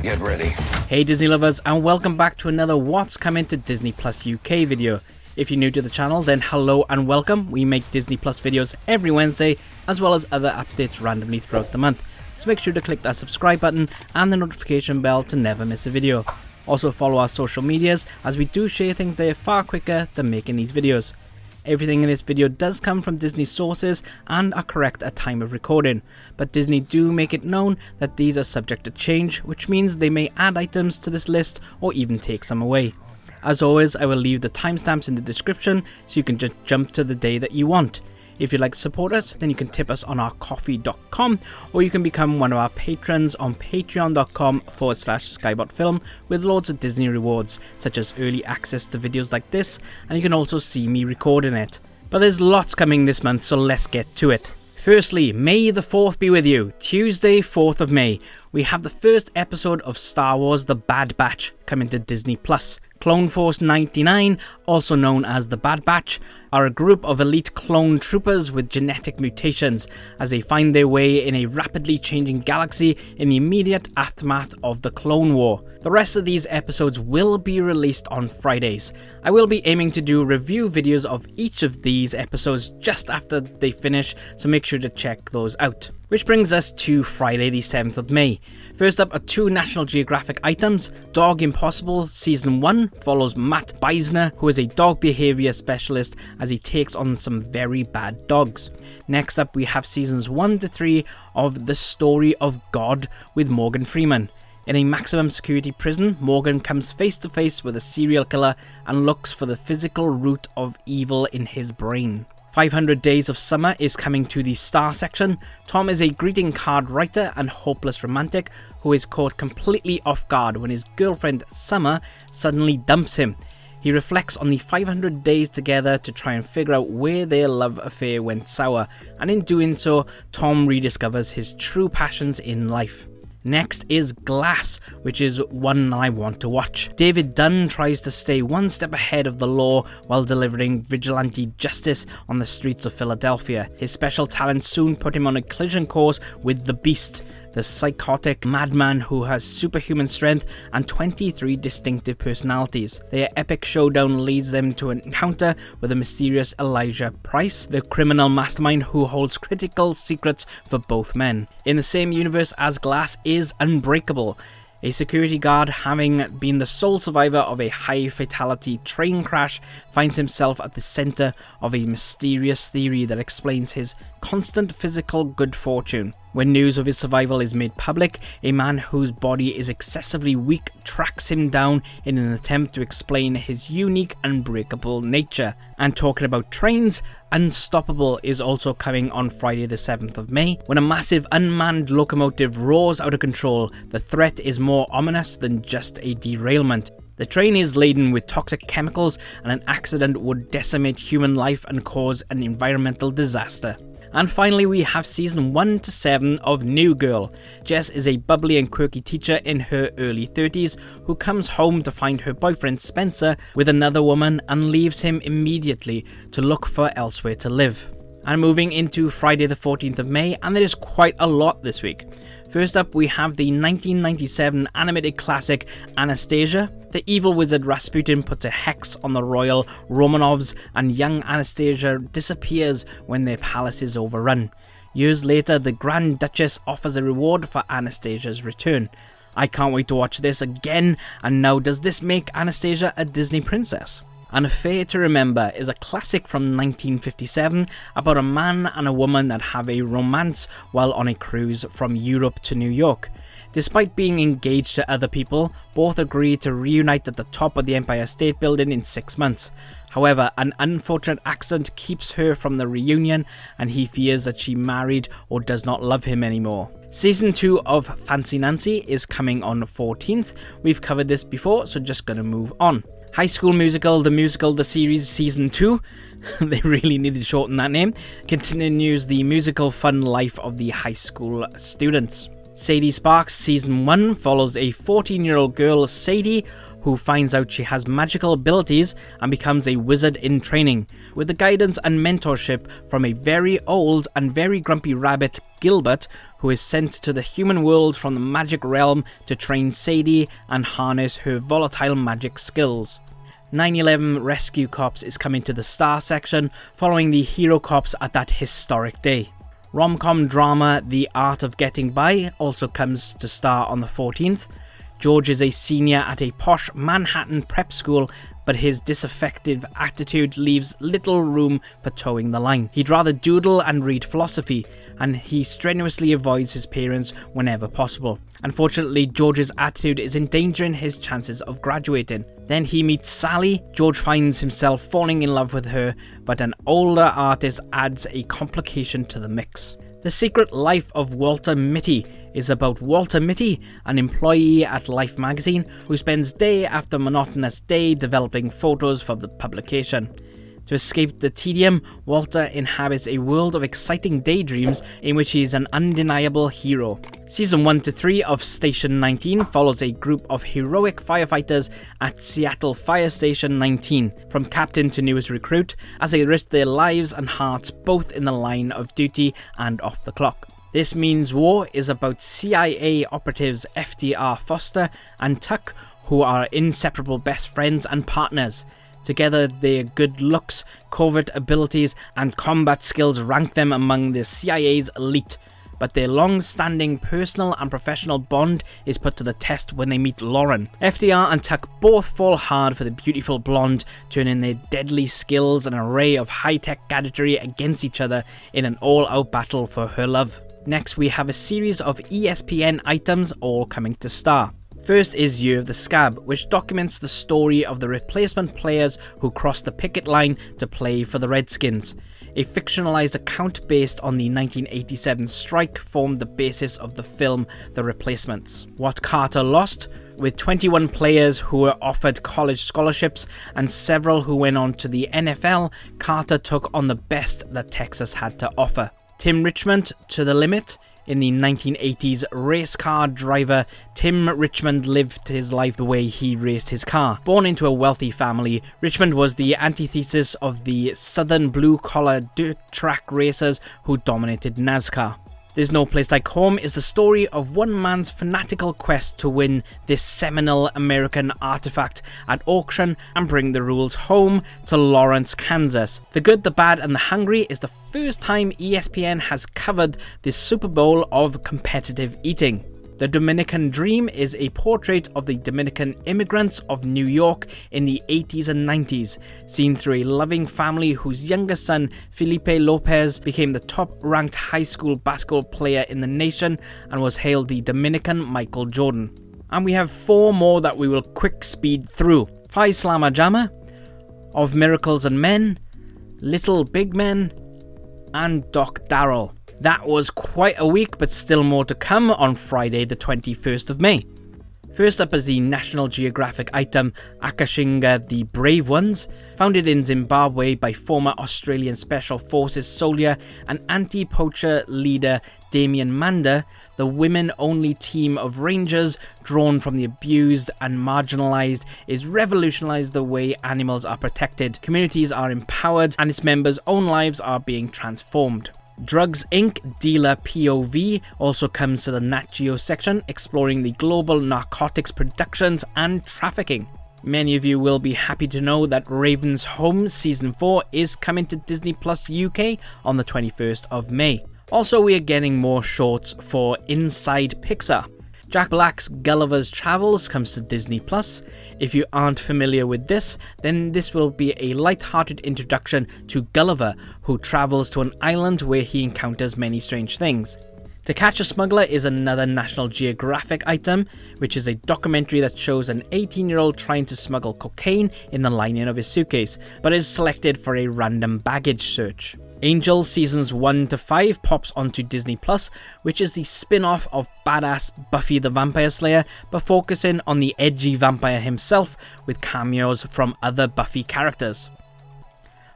Get ready. Hey Disney lovers, and welcome back to another What's Coming to Disney Plus UK video. If you're new to the channel, then hello and welcome. We make Disney Plus videos every Wednesday, as well as other updates randomly throughout the month. So make sure to click that subscribe button and the notification bell to never miss a video. Also follow our social medias, as we do share things there far quicker than making these videos. Everything in this video does come from Disney sources and are correct at time of recording, but Disney do make it known that these are subject to change, which means they may add items to this list or even take some away. As always, I will leave the timestamps in the description so you can just jump to the day that you want. If you'd like to support us, then you can tip us on our coffee.com, or you can become one of our patrons on patreon.com/skybotfilm with loads of Disney rewards, such as early access to videos like this, and you can also see me recording it. But there's lots coming this month, so let's get to it. Firstly, May the 4th be with you. Tuesday, 4th of May, we have the first episode of Star Wars The Bad Batch coming to Disney Plus. Clone Force 99, also known as the Bad Batch, are a group of elite clone troopers with genetic mutations as they find their way in a rapidly changing galaxy in the immediate aftermath of the Clone War. The rest of these episodes will be released on Fridays. I will be aiming to do review videos of each of these episodes just after they finish, so make sure to check those out. Which brings us to Friday the 7th of May. First up are two National Geographic items. Dog Impossible Season 1 follows Matt Beisner, who is a dog behaviour specialist as he takes on some very bad dogs. Next up we have Seasons 1 to 3 of The Story of God with Morgan Freeman. In a maximum security prison, Morgan comes face to face with a serial killer and looks for the physical root of evil in his brain. 500 Days of Summer is coming to the Star section. Tom is a greeting card writer and hopeless romantic who is caught completely off guard when his girlfriend Summer suddenly dumps him. He reflects on the 500 days together to try and figure out where their love affair went sour, and in doing so, Tom rediscovers his true passions in life. Next is Glass, which is one I want to watch. David Dunn tries to stay one step ahead of the law while delivering vigilante justice on the streets of Philadelphia. His special talents soon put him on a collision course with the Beast, the psychotic madman who has superhuman strength and 23 distinctive personalities. Their epic showdown leads them to an encounter with the mysterious Elijah Price, the criminal mastermind who holds critical secrets for both men. In the same universe as Glass is Unbreakable. A security guard, having been the sole survivor of a high-fatality train crash, finds himself at the center of a mysterious theory that explains his constant physical good fortune. When news of his survival is made public, a man whose body is excessively weak tracks him down in an attempt to explain his unique, unbreakable nature. And talking about trains, Unstoppable is also coming on Friday the 7th of May. When a massive unmanned locomotive roars out of control, the threat is more ominous than just a derailment. The train is laden with toxic chemicals, and an accident would decimate human life and cause an environmental disaster. And finally, we have Season 1 to 7 of New Girl. Jess is a bubbly and quirky teacher in her early 30s who comes home to find her boyfriend Spencer with another woman and leaves him immediately to look for elsewhere to live. And moving into Friday the 14th of May, and there is quite a lot this week. First up, we have the 1997 animated classic Anastasia. The evil wizard Rasputin puts a hex on the royal Romanovs, and young Anastasia disappears when their palace is overrun. Years later, the Grand Duchess offers a reward for Anastasia's return. I can't wait to watch this again, and now does this make Anastasia a Disney princess? An Affair to Remember is a classic from 1957 about a man and a woman that have a romance while on a cruise from Europe to New York. Despite being engaged to other people, both agree to reunite at the top of the Empire State Building in 6 months. However, an unfortunate accident keeps her from the reunion, and he fears that she married or does not love him anymore. Season 2 of Fancy Nancy is coming on the 14th. We've covered this before, so just gonna move on. High School Musical, the series Season 2, they really needed to shorten that name, continues the musical fun life of the high school students. Sadie Sparks Season 1 follows a 14-year-old girl, Sadie, who finds out she has magical abilities and becomes a wizard in training, with the guidance and mentorship from a very old and very grumpy rabbit, Gilbert, who is sent to the human world from the magic realm to train Sadie and harness her volatile magic skills. 9/11 Rescue Cops is coming to the Star section, following the hero cops at that historic day. Rom-com drama The Art of Getting By also comes to Star on the 14th. George is a senior at a posh Manhattan prep school, but his disaffected attitude leaves little room for towing the line. He'd rather doodle and read philosophy, and he strenuously avoids his parents whenever possible. Unfortunately, George's attitude is endangering his chances of graduating. Then he meets Sally. George finds himself falling in love with her, but an older artist adds a complication to the mix. The Secret Life of Walter Mitty is about Walter Mitty, an employee at Life magazine who spends day after monotonous day developing photos for the publication. To escape the tedium, Walter inhabits a world of exciting daydreams in which he is an undeniable hero. Season 1 to 3 of Station 19 follows a group of heroic firefighters at Seattle Fire Station 19, from captain to newest recruit, as they risk their lives and hearts both in the line of duty and off the clock. This Means War is about CIA operatives FDR Foster and Tuck, who are inseparable best friends and partners. Together, their good looks, covert abilities, and combat skills rank them among the CIA's elite. But their long-standing personal and professional bond is put to the test when they meet Lauren. FDR and Tuck both fall hard for the beautiful blonde, turning their deadly skills and array of high-tech gadgetry against each other in an all-out battle for her love. Next, we have a series of ESPN items all coming to Star. First is Year of the Scab, which documents the story of the replacement players who crossed the picket line to play for the Redskins. A fictionalized account based on the 1987 strike formed the basis of the film The Replacements. What Carter Lost, with 21 players who were offered college scholarships and several who went on to the NFL, Carter took on the best that Texas had to offer. Tim Richmond, To the Limit. In the 1980s, race car driver Tim Richmond lived his life the way he raced his car. Born into a wealthy family, Richmond was the antithesis of the southern blue-collar dirt track racers who dominated NASCAR. There's No Place Like Home is the story of one man's fanatical quest to win this seminal American artifact at auction and bring the rules home to Lawrence, Kansas. The Good, the Bad and the Hungry is the first time ESPN has covered the Super Bowl of competitive eating. The Dominican Dream is a portrait of the Dominican immigrants of New York in the 80s and 90s, seen through a loving family whose youngest son, Felipe Lopez, became the top-ranked high school basketball player in the nation and was hailed the Dominican Michael Jordan. And we have 4 more that we will quick speed through. Phi Slamma Jamma, Of Miracles and Men, Little Big Men, and Doc Darrell. That was quite a week, but still more to come on Friday the 21st of May. First up is the National Geographic item Akashinga the Brave Ones. Founded in Zimbabwe by former Australian Special Forces soldier and anti-poacher leader Damien Manda, the women-only team of rangers drawn from the abused and marginalised is revolutionised the way animals are protected, communities are empowered, and its members' own lives are being transformed. Drugs Inc. Dealer POV also comes to the Nat Geo section, exploring the global narcotics productions and trafficking. Many of you will be happy to know that Raven's Home Season 4 is coming to Disney Plus UK on the 21st of May. Also, we are getting more shorts for Inside Pixar. Jack Black's Gulliver's Travels comes to Disney Plus. If you aren't familiar with this, then this will be a light-hearted introduction to Gulliver, who travels to an island where he encounters many strange things. To Catch a Smuggler is another National Geographic item, which is a documentary that shows an 18-year-old trying to smuggle cocaine in the lining of his suitcase, but is selected for a random baggage search. Angel Seasons 1 to 5 pops onto Disney Plus, which is the spin-off of badass Buffy the Vampire Slayer, but focusing on the edgy vampire himself with cameos from other Buffy characters.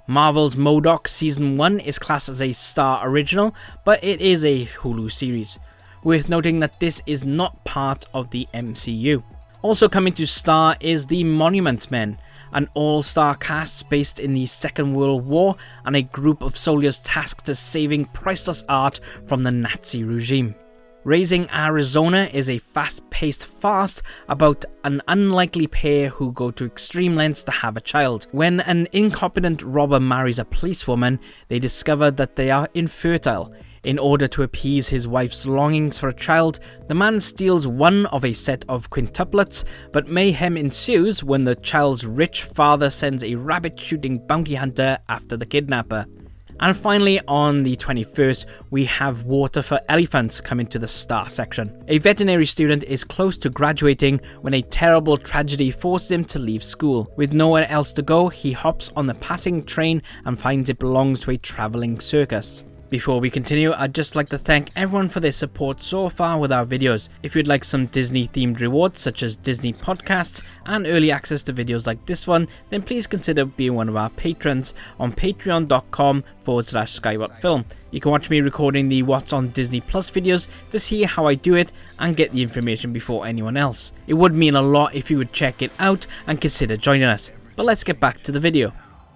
Marvel's MODOK Season 1 is classed as a Star original, but it is a Hulu series. Worth noting that this is not part of the MCU. Also coming to Star is The Monument Men, an all-star cast based in the Second World War and a group of soldiers tasked to saving priceless art from the Nazi regime. Raising Arizona is a fast-paced farce about an unlikely pair who go to extreme lengths to have a child. When an incompetent robber marries a policewoman, they discover that they are infertile. In order to appease his wife's longings for a child, the man steals one of a set of quintuplets, but mayhem ensues when the child's rich father sends a rabbit-shooting bounty hunter after the kidnapper. And finally, on the 21st, we have Water for Elephants coming to the Star section. A veterinary student is close to graduating when a terrible tragedy forces him to leave school. With nowhere else to go, he hops on the passing train and finds it belongs to a travelling circus. Before we continue, I'd just like to thank everyone for their support so far with our videos. If you'd like some Disney themed rewards such as Disney podcasts and early access to videos like this one, then please consider being one of our patrons on patreon.com/skybotfilm. You can watch me recording the What's on Disney Plus videos to see how I do it and get the information before anyone else. It would mean a lot if you would check it out and consider joining us. But let's get back to the video.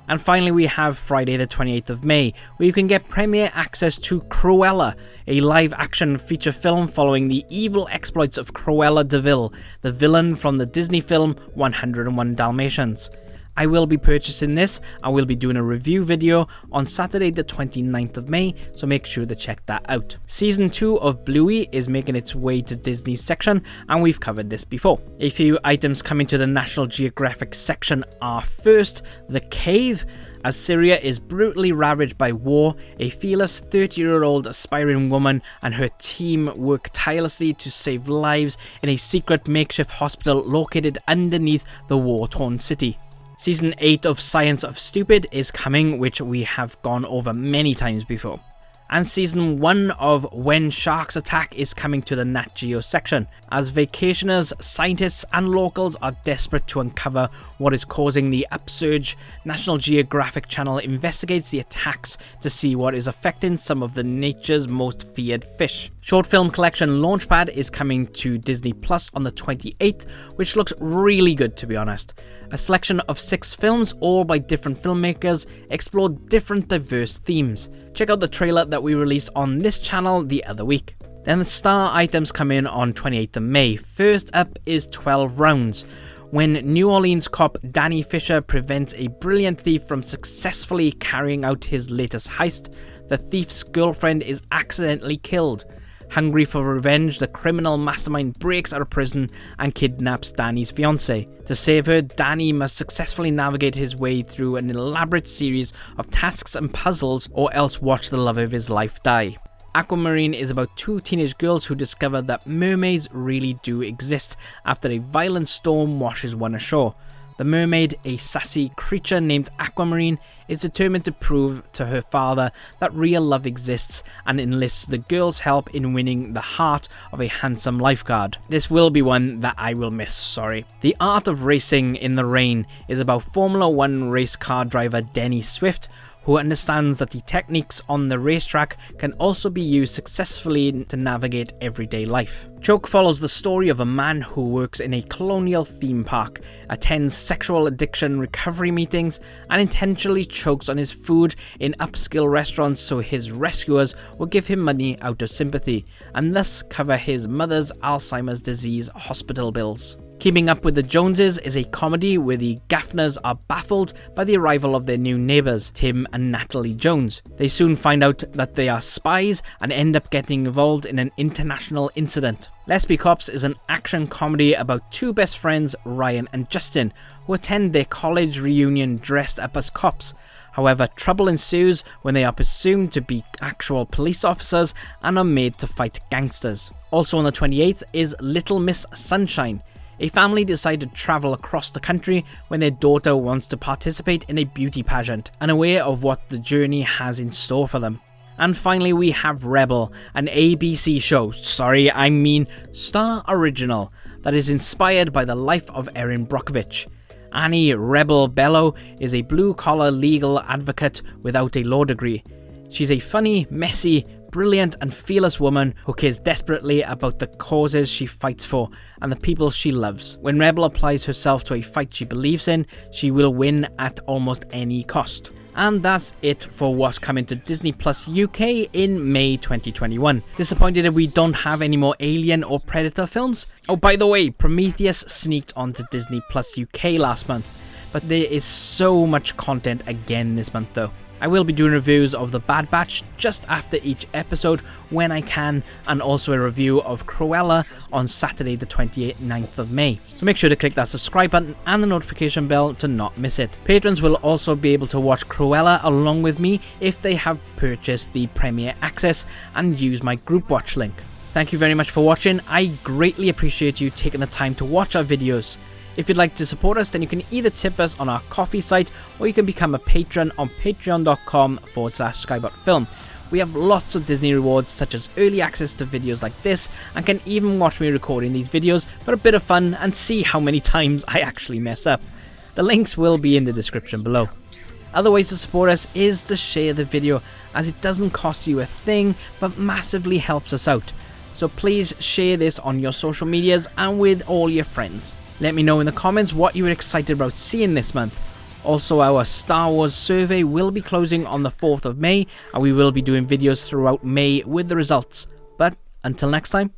And finally, we have Friday the 28th of May, where you can get premiere access to Cruella, a live-action feature film following the evil exploits of Cruella de Vil, the villain from the Disney film 101 Dalmatians. I will be purchasing this and will be doing a review video on Saturday the 29th of May, so make sure to check that out. Season 2 of Bluey is making its way to Disney's section, and we've covered this before. A few items coming to the National Geographic section are first, The Cave. As Syria is brutally ravaged by war, a fearless 30-year-old aspiring woman and her team work tirelessly to save lives in a secret makeshift hospital located underneath the war-torn city. Season 8 of Science of Stupid is coming, which we have gone over many times before. And Season 1 of When Sharks Attack is coming to the Nat Geo section, as vacationers, scientists and locals are desperate to uncover what is causing the upsurge. National Geographic Channel investigates the attacks to see what is affecting some of the nature's most feared fish. Short film collection Launchpad is coming to Disney Plus on the 28th, which looks really good, to be honest. A selection of 6 films, all by different filmmakers, explore different diverse themes. Check out the trailer that we released on this channel the other week. Then the Star items come in on 28th of May. First up is 12 Rounds. When New Orleans cop Danny Fisher prevents a brilliant thief from successfully carrying out his latest heist, the thief's girlfriend is accidentally killed. Hungry for revenge, the criminal mastermind breaks out of prison and kidnaps Danny's fiancée. To save her, Danny must successfully navigate his way through an elaborate series of tasks and puzzles, or else watch the love of his life die. Aquamarine is about 2 teenage girls who discover that mermaids really do exist after a violent storm washes one ashore. The mermaid, a sassy creature named Aquamarine, is determined to prove to her father that real love exists and enlists the girl's help in winning the heart of a handsome lifeguard. This will be one that I will miss, sorry. The Art of Racing in the Rain is about Formula 1 race car driver Denny Swift, who understands that the techniques on the racetrack can also be used successfully to navigate everyday life. Choke follows the story of a man who works in a colonial theme park, attends sexual addiction recovery meetings, and intentionally chokes on his food in upscale restaurants so his rescuers will give him money out of sympathy, and thus cover his mother's Alzheimer's disease hospital bills. Keeping Up with the Joneses is a comedy where the Gaffners are baffled by the arrival of their new neighbours, Tim and Natalie Jones. They soon find out that they are spies and end up getting involved in an international incident. Let's Be Cops is an action comedy about 2 best friends, Ryan and Justin, who attend their college reunion dressed up as cops. However, trouble ensues when they are presumed to be actual police officers and are made to fight gangsters. Also on the 28th is Little Miss Sunshine. A family decide to travel across the country when their daughter wants to participate in a beauty pageant, unaware of what the journey has in store for them. And finally we have Rebel, an ABC show, Star Original, that is inspired by the life of Erin Brockovich. Annie Rebel Bello is a blue-collar legal advocate without a law degree. She's a funny, messy, brilliant and fearless woman who cares desperately about the causes she fights for and the people she loves. When Rebel applies herself to a fight she believes in, she will win at almost any cost. And that's it for what's coming to Disney Plus UK in May 2021. Disappointed that we don't have any more Alien or Predator films? Oh, by the way, Prometheus sneaked onto Disney Plus UK last month, but there is so much content again this month though. I will be doing reviews of The Bad Batch just after each episode when I can, and also a review of Cruella on Saturday the 29th of May. So make sure to click that subscribe button and the notification bell to not miss it. Patrons will also be able to watch Cruella along with me if they have purchased the Premiere Access and use my group watch link. Thank you very much for watching. I greatly appreciate you taking the time to watch our videos. If you'd like to support us, then you can either tip us on our Ko-fi site, or you can become a patron on patreon.com/skybotfilm. We have lots of Disney rewards such as early access to videos like this, and can even watch me recording these videos for a bit of fun and see how many times I actually mess up. The links will be in the description below. Other ways to support us is to share the video, as it doesn't cost you a thing but massively helps us out. So please share this on your social medias and with all your friends. Let me know in the comments what you were excited about seeing this month. Also, our Star Wars survey will be closing on the 4th of May, and we will be doing videos throughout May with the results. But until next time.